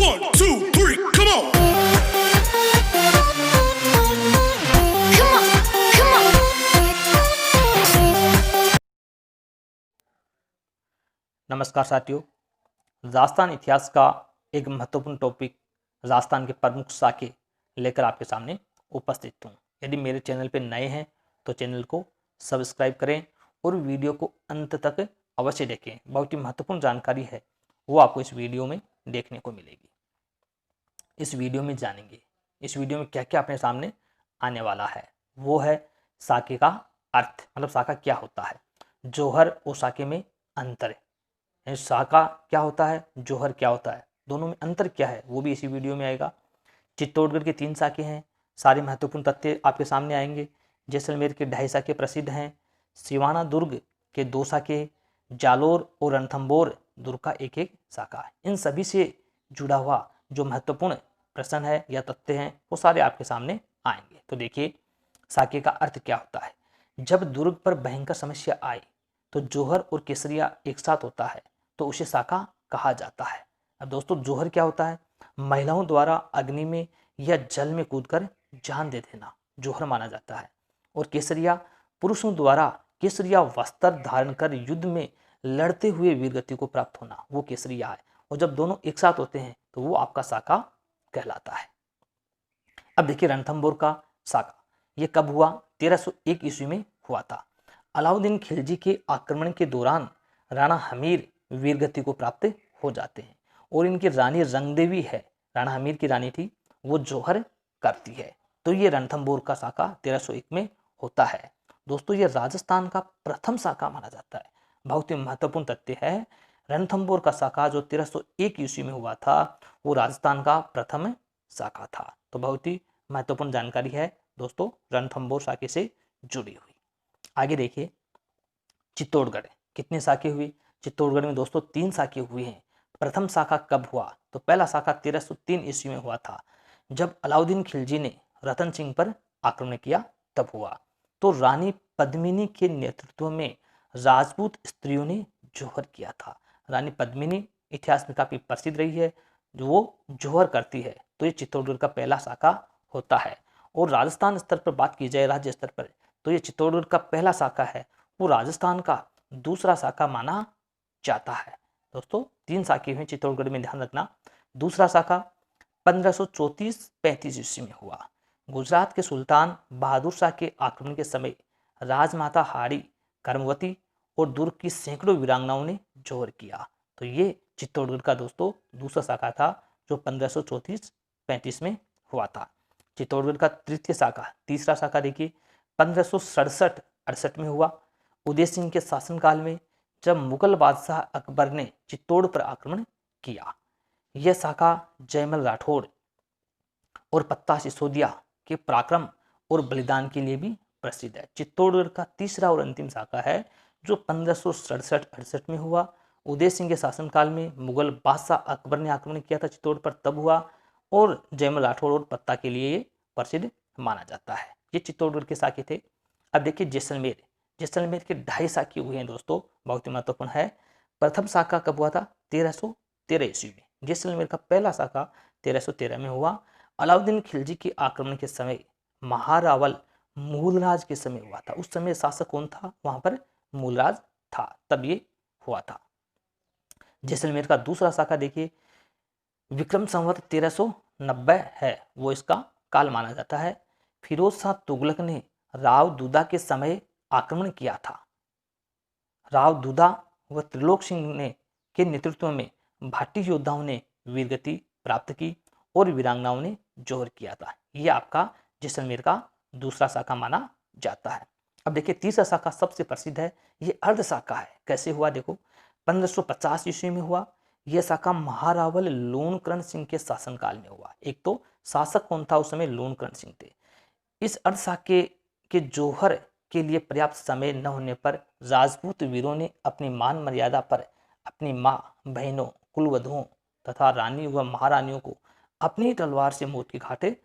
1, 2, 3, come on! Come on, come on. नमस्कार साथियों, राजस्थान इतिहास का एक महत्वपूर्ण टॉपिक राजस्थान के प्रमुख साके लेकर आपके सामने उपस्थित हूँ। यदि मेरे चैनल पर नए हैं तो चैनल को सब्सक्राइब करें और वीडियो को अंत तक अवश्य देखें। बहुत ही महत्वपूर्ण जानकारी है वो आपको इस वीडियो में देखने को मिलेगी। इस वीडियो में जानेंगे, इस वीडियो में क्या क्या अपने सामने आने वाला है। वो है साके का अर्थ, मतलब साका क्या होता है, जौहर और साके में अंतर है, साका क्या होता है, जौहर क्या होता है, दोनों में अंतर क्या है, वो भी इसी वीडियो में आएगा। चित्तौड़गढ़ के 3 साके हैं, सारे महत्वपूर्ण तथ्य आपके सामने आएंगे। जैसलमेर के 2.5 साके प्रसिद्ध हैं, सिवाना दुर्ग के 2 साके, जालोर और रणथंभौर दुर्ग का एक साका है। इन सभी से जुड़ा हुआ जो महत्वपूर्ण प्रश्न है या तथ्य हैं वो सारे आपके सामने आएंगे। तो देखिए, साके का अर्थ क्या होता है। जब दुर्ग पर भयंकर समस्या आए तो जौहर और केसरिया एक साथ होता है तो उसे साका कहा जाता है। अब दोस्तों, जौहर क्या होता है, महिलाओं द्वारा अग्नि में या जल में कूदकर जान दे देना जौहर माना जाता है। और केसरिया पुरुषों द्वारा केसरिया वस्त्र धारण कर युद्ध में लड़ते हुए वीरगति को प्राप्त होना, वो केसरिया है। और जब दोनों एक साथ होते हैं तो वो आपका साका कहलाता है। अब देखिए, रणथंभौर का साका ये कब हुआ, 1301 ईस्वी में हुआ था। अलाउद्दीन खिलजी के आक्रमण के दौरान राणा हमीर वीरगति को प्राप्त हो जाते हैं और इनकी रानी रंगदेवी है, राणा हमीर की रानी थी, वो जौहर करती है। तो ये रणथंभौर का साका 1301 में होता है। दोस्तों, ये राजस्थान का प्रथम साका माना जाता है। बहुत ही महत्वपूर्ण तथ्य है, रणथंभौर का साका जो 1301 ईस्वी में हुआ था वो राजस्थान का प्रथम साका था। तो बहुत ही महत्वपूर्ण जानकारी है दोस्तों रणथंभौर साके से जुड़ी हुई। आगे देखिए, चित्तौड़गढ़ कितने साके हुए। चित्तौड़गढ़ में दोस्तों 3 साके हुए हैं। प्रथम साका कब हुआ, तो पहला साका 1303 ईस्वी में हुआ था, जब अलाउद्दीन खिलजी ने रतन सिंह पर आक्रमण किया तब हुआ। तो रानी पद्मिनी के नेतृत्व में राजपूत स्त्रियों ने जौहर किया था। रानी पद्मिनी इतिहास में काफी प्रसिद्ध रही है, जो वो जौहर करती है। तो ये चित्तौड़गढ़ का पहला साका होता है। और राजस्थान स्तर पर बात की जाए, राज्य स्तर पर, तो ये चित्तौड़गढ़ का पहला साका है, वो राजस्थान का दूसरा साका माना जाता है। दोस्तों 3 साके हुए चित्तौड़गढ़ में, ध्यान रखना। दूसरा साका 1534-35 ईस्वी में हुआ। गुजरात के सुल्तान बहादुर शाह के आक्रमण के समय राजमाता हाड़ी, कर्मवती और दुर्ग की सैकड़ों वीरांगनाओं ने जौहर किया। तो ये चित्तौड़गढ़ का दोस्तों दूसरा साका था जो 1534-35 में हुआ था। चित्तौड़गढ़ का तृतीय साका, तीसरा साका देखिए, 1567-68 में हुआ। उदय सिंह के शासनकाल में, जब मुगल बादशाह अकबर ने चित्तौड़ पर आक्रमण किया। यह साका जयमल राठौड़ और पत्ता सिसोदिया के पराक्रम और बलिदान के लिए भी प्रसिद्ध है। चित्तौड़गढ़ का तीसरा और अंतिम साका है जो 1567-68 में हुआ। उदय सिंह के शासनकाल में मुगल बादशाह अकबर ने आक्रमण किया था चित्तौड़ पर, तब हुआ। और जयमल राठौड़ और पत्ता के लिए ये प्रसिद्ध माना जाता है। ये चित्तौड़गढ़ के साके थे। अब देखिए जैसलमेर, जैसलमेर के 2.5 साके हुए हैं दोस्तों, बहुत ही महत्वपूर्ण है। प्रथम साका कब हुआ था, 1313 ईस्वी में। जैसलमेर का पहला साका 1313 में हुआ। अलाउद्दीन खिलजी के आक्रमण के समय महारावल मूलराज के समय हुआ था। उस समय शासक कौन था, वहां पर मूलराज था, तब ये हुआ था। जैसलमेर का दूसरा साका देखिए, विक्रम संवत 1390 है, वो इसका काल माना जाता है। फिरोज शाह तुगलक ने राव दूदा के समय आक्रमण किया था। राव दूदा व त्रिलोक सिंह ने के नेतृत्व में भाटी योद्धाओं ने वीरगति प्राप्त की और वीरांगनाओं ने जौहर किया था। यह आपका जैसलमेर का दूसरा साका माना जाता है। अब देखिए, तीसरा साका सबसे प्रसिद्ध है, ये अर्ध साका है। कैसे हुआ देखो, 1550 ईस्वी में हुआ। यह साका महारावल लोणकरण सिंह के शासनकाल में हुआ। एक तो शासक कौन था उस समय, लोणकरण सिंह थे। इस अर्ध साके के जौहर के लिए पर्याप्त समय न होने पर राजपूत वीरों ने अपनी मान मर्यादा पर अपनी मां, बहनों, कुलवधुओं तथा रानी व महारानियों को अपनी तलवार से मौत के घाटे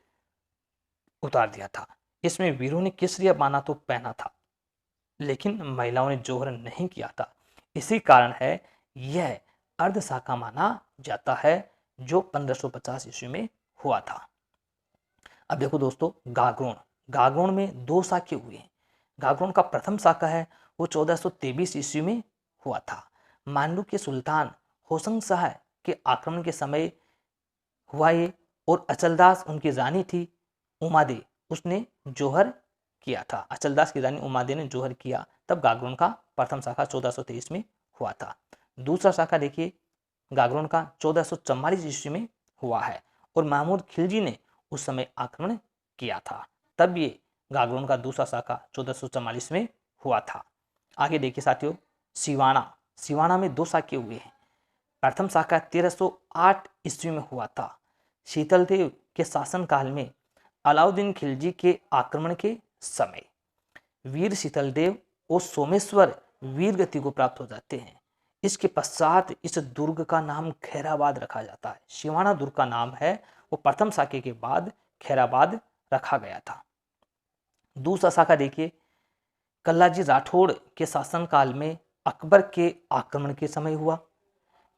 उतार दिया था। इसमें वीरों ने केसरिया बाना तो पहना था, लेकिन महिलाओं ने जौहर नहीं किया था। इसी कारण है यह अर्ध साका माना जाता है। जो 1550 ईस्वी में हुआ था। अब देखो दोस्तों, गागरोन में 2 शाखे हुए हैं। गागरोन का प्रथम शाखा है वो 1423 ईस्वी में हुआ था। मांडू के सुल्तान होशंग शाह के आक्रमण के समय हुआ ये, और अचलदास उनकी रानी थी उमादे, उसने जोहर किया था। अचलदास की रानी उमादे ने जोहर किया, तब गागरोन का प्रथम शाखा 1423 में हुआ था। दूसरा शाखा देखिए गागरोन का 1444 ईस्वी में हुआ है, और महमूद खिलजी ने उस समय आक्रमण किया था, तब ये गागरोन का दूसरा शाखा 1444 में हुआ था। आगे देखिए साथियों, सिवाना में 2 शाखे हुए हैं। प्रथम शाखा 1308 ईस्वी में हुआ था। शीतलदेव के शासनकाल में अलाउद्दीन खिलजी के आक्रमण के समय वीर शीतलदेव और सोमेश्वर वीरगति को प्राप्त हो जाते हैं। इसके पश्चात इस दुर्ग का नाम खैराबाद रखा जाता है। सिवाना दुर्ग का नाम है वो प्रथम शाखे के बाद खैराबाद रखा गया था। दूसरा शाखा देखिए, कल्लाजी राठौड़ के शासनकाल में अकबर के आक्रमण के समय हुआ।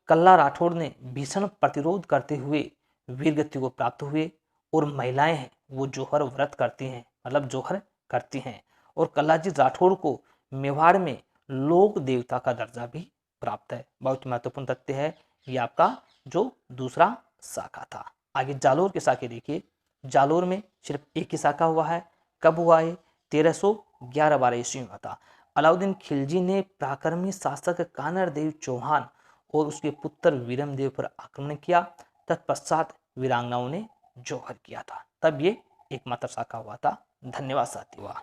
कल्ला राठौड़ ने भीषण प्रतिरोध करते हुए वीरगति को प्राप्त हुए, और महिलाएं हैं वो जोहर व्रत करती हैं, मतलब जोहर करती हैं। और कल्लाजी राठौड़ को मेवाड़ में लोक देवता का दर्जा भी प्राप्त है। बहुत महत्वपूर्ण तथ्य है ये आपका जो दूसरा शाखा था। आगे जालोर के शाखे देखिए, जालोर में सिर्फ एक ही शाखा हुआ है। कब हुआ है? 1311-12 ईस्वी में था। अलाउद्दीन खिलजी ने पराक्रमी शासक कानर देव चौहान और उसके पुत्र वीरमदेव पर आक्रमण किया। तत्पश्चात वीरांगनाओं ने जोहर किया था, तब ये एकमात्र शाखा हुआ था। धन्यवाद साथियों।